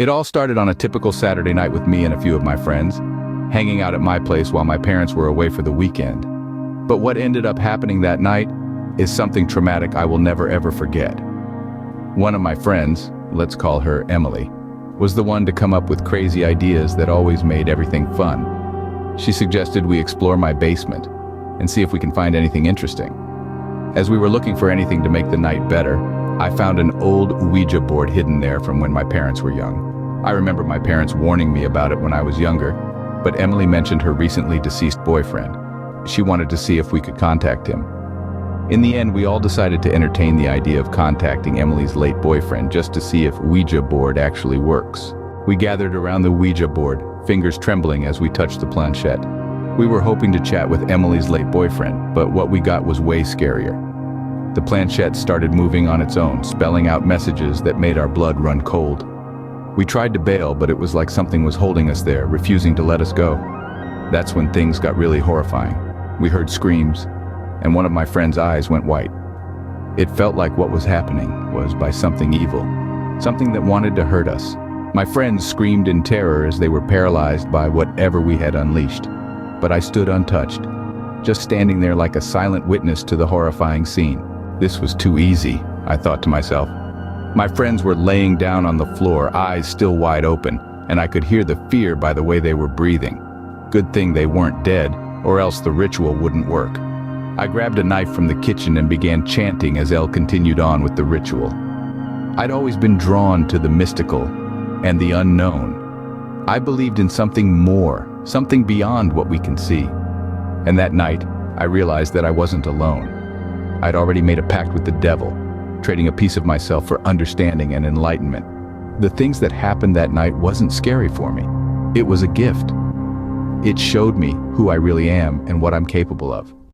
It all started on a typical Saturday night with me and a few of my friends, hanging out at my place while my parents were away for the weekend. But what ended up happening that night is something traumatic I will never ever forget. One of my friends, let's call her Emily, was the one to come up with crazy ideas that always made everything fun. She suggested we explore my basement and see if we can find anything interesting. As we were looking for anything to make the night better, I found an old Ouija board hidden there from when my parents were young. I remember my parents warning me about it when I was younger, but Emily mentioned her recently deceased boyfriend. She wanted to see if we could contact him. In the end, we all decided to entertain the idea of contacting Emily's late boyfriend just to see if Ouija board actually works. We gathered around the Ouija board, fingers trembling as we touched the planchette. We were hoping to chat with Emily's late boyfriend, but what we got was way scarier. The planchette started moving on its own, spelling out messages that made our blood run cold. We tried to bail, but it was like something was holding us there, refusing to let us go. That's when things got really horrifying. We heard screams, and one of my friend's eyes went white. It felt like what was happening was by something evil, something that wanted to hurt us. My friends screamed in terror as they were paralyzed by whatever we had unleashed. But I stood untouched, just standing there like a silent witness to the horrifying scene. This was too easy, I thought to myself. My friends were laying down on the floor, eyes still wide open, and I could hear the fear by the way they were breathing. Good thing they weren't dead, or else the ritual wouldn't work. I grabbed a knife from the kitchen and began chanting as Elle continued on with the ritual. I'd always been drawn to the mystical and the unknown. I believed in something more, something beyond what we can see. And that night, I realized that I wasn't alone. I'd already made a pact with the devil, trading a piece of myself for understanding and enlightenment. The things that happened that night wasn't scary for me. It was a gift. It showed me who I really am and what I'm capable of.